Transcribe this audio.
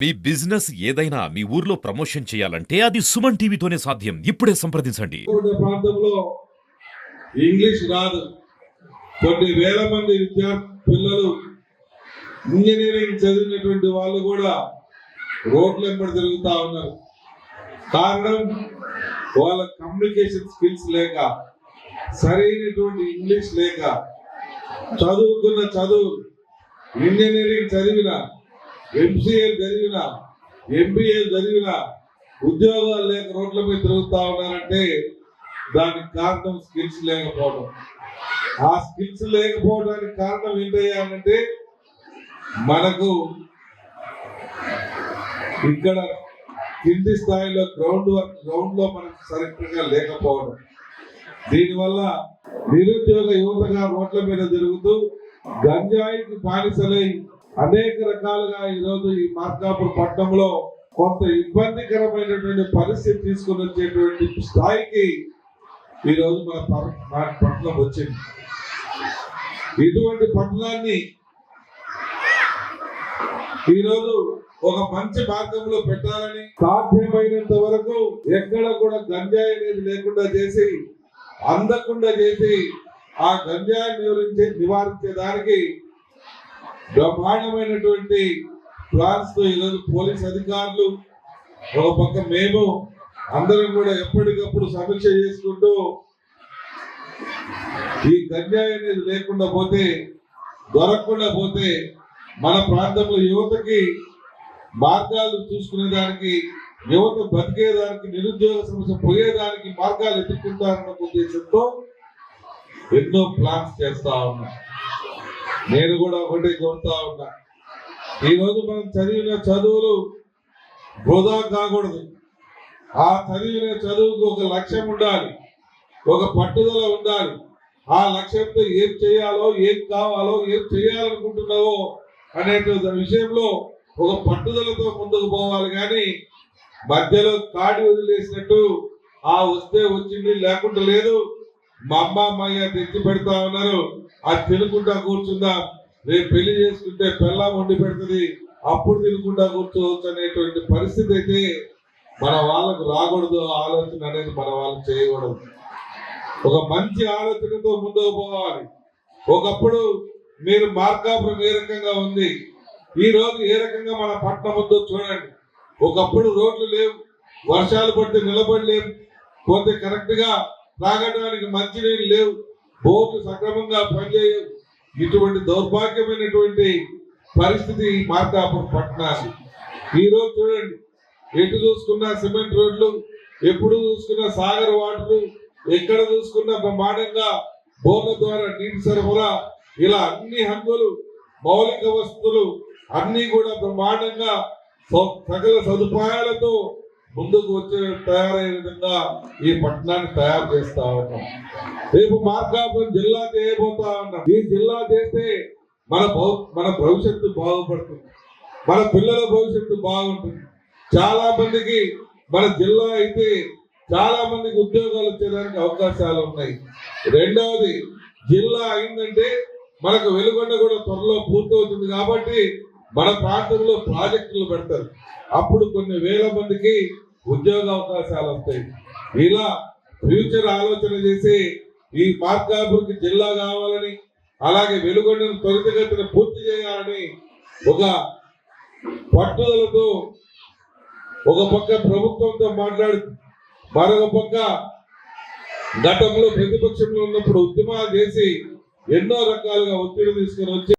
మీ business ఏదైనా మీ ఊర్లో promotion చేయాలంటే అది సుమన్ టీవీతోనే సాధ్యం. ఇప్పుడే సంప్రదించండి. ప్రాంతంలో ఇంగ్లీష్ రాదు. కొన్ని వేల మంది పిల్లలు ఇంజనీరింగ్ చదివినటువంటి వాళ్ళు కూడా రోడ్ల వెంబడి తిరుగుతా ఉన్నారు. కారణం వాళ్ళ కమ్యూనికేషన్ స్కిల్స్ లేక, సరైనటువంటి ఇంగ్లీష్ లేక, చదువుకున్న చదువు ఇంజనీరింగ్ చదివిన, ఎంసీఏ చదివిన, ఎంబీఏ చదివిన ఉద్యోగాలు లేక రోడ్ల మీద తిరుగుతా ఉన్నారంటే దానికి కారణం స్కిల్స్ లేకపోవడం. ఆ స్కిల్స్ లేకపోవడానికి కారణం ఏంటంటే మనకు ఇక్కడ కింది స్థాయిలో గ్రౌండ్ లో మనకు సరిగ్గా లేకపోవడం. దీనివల్ల నిరుద్యోగ యువతగా రోడ్ల మీద తిరుగుతూ గంజాయికి బానిసలై అనేక రకాలుగా ఈరోజు ఈ మార్కాపూర్ పట్టణంలో కొంత ఇబ్బందికరమైనటువంటి పరిస్థితి తీసుకుని వచ్చేటువంటి స్థాయికి ఈరోజు మన పట్టణం వచ్చింది. ఇటువంటి పట్టణాన్ని ఈరోజు ఒక మంచి మార్గంలో పెట్టాలని, సాధ్యమైనంత వరకు ఎక్కడ కూడా గంజాయి అనేది లేకుండా చేసి, అందకుండా చేసి, ఆ గంజాయి నివారించేదానికి బ్రహ్మాండమైనటువంటి ప్లాన్స్ తో ఈరోజు పోలీస్ అధికారులు, ఒక పక్క మేము అందరం కూడా ఎప్పటికప్పుడు సమీక్ష చేసుకుంటూ ఈ గంజాయి అనేది లేకుండా పోతే, దొరకకుండా పోతే మన ప్రాంతంలో యువతకి మార్గాలు చూసుకునే దానికి, యువత బతికేదానికి, నిరుద్యోగ సమస్య పోయేదానికి మార్గాలు ఎత్తుకుంటారన్న ఉద్దేశంతో ఎన్నో ప్లాన్స్ చేస్తా ఉన్నా. నేను కూడా ఒకటి కోరుతా ఉన్నా, ఈరోజు మనం చదివిన చదువులు వృధా కాకూడదు. ఆ చదివిన చదువుకు ఒక లక్ష్యం ఉండాలి, ఒక పట్టుదల ఉండాలి. ఆ లక్ష్యంతో ఏం చేయాలో, ఏం కావాలో, ఏం చేయాలనుకుంటున్నావో అనేటువంటి విషయంలో ఒక పట్టుదలతో ముందుకు పోవాలి. కానీ మధ్యలో కాడి వదిలేసినట్టు ఆ వస్తే వచ్చింది, లేకుండా లేదు, మా అమ్మ అమ్మయ్య తెచ్చి పెడతా ఉన్నారు, అది తినుకుంటా కూర్చుందాం, రేపు పెళ్లి చేసుకుంటే పెళ్ళాం వండి పెడుతుంది, అప్పుడు తినుకుంటా కూర్చోవచ్చు అనేటువంటి పరిస్థితి అయితే మన వాళ్ళకు రాకూడదు. ఆలోచన అనేది మన వాళ్ళకి చేయకూడదు. ఒక మంచి ఆలోచనతో ముందుకు పోవాలి. ఒకప్పుడు మీరు మార్కాపురం ఏ రకంగా ఉంది, ఈ రోజు ఏ రకంగా మన పట్టణం ఉందో చూడండి. ఒకప్పుడు రోడ్లు లేవు, వర్షాలు పడితే నిలబడలేవు, పోతే కరెక్ట్ గా తాగడానికి మంచినీళ్ళు లేవు, బోర్లు సక్రమంగా పనిచేయవు. ఇటువంటి దౌర్భాగ్యమైనటువంటి పరిస్థితి మార్కాపురం పట్టణాన్ని. ఈ రోజు చూడండి, ఎటు చూసుకున్నా సిమెంట్ రోడ్లు, ఎప్పుడు చూసుకున్నా సాగర్ వాటర్లు, ఎక్కడ చూసుకున్నా బ్రహ్మాండంగా బోర్ల ద్వారా నీటి సరఫరా, ఇలా అన్ని హంగులు, మౌలిక వసతులు అన్ని కూడా బ్రహ్మాండంగా సకల సదుపాయాలతో ముందుకు వచ్చే తయారయ్యే విధంగా ఈ పట్టణాన్ని తయారు చేస్తా ఉన్నాం. రేపు మార్కాపురం జిల్లా చేయబోతా ఉన్నాం. ఈ జిల్లా చేస్తే మన భవిష్యత్తు బాగుపడుతుంది, మన పిల్లల భవిష్యత్తు బాగుంటుంది. చాలా మందికి మన జిల్లా అయితే చాలా మందికి ఉద్యోగాలు వచ్చేదానికి అవకాశాలు ఉన్నాయి. రెండవది, జిల్లా అయిందంటే మనకు వెలుగొండ కూడా త్వరలో పూర్తవుతుంది. కాబట్టి మన ప్రాంతంలో ప్రాజెక్టులు పెడతారు, అప్పుడు కొన్ని వేల మందికి ఉద్యోగ అవకాశాలు వస్తాయి. ఇలా ఫ్యూచర్ ఆలోచన చేసి ఈ మార్కాపూర్కి జిల్లా కావాలని, అలాగే వెలుగొండను త్వరితగతిన పూర్తి చేయాలని ఒక పట్టుదలతో ఒక పక్క ప్రభుత్వంతో మాట్లాడు, మరొక పక్క గతంలో ప్రతిపక్షంలో ఉన్నప్పుడు ఉద్యమాలు చేసి ఎన్నో రకాలుగా ఒత్తిడి తీసుకుని వచ్చి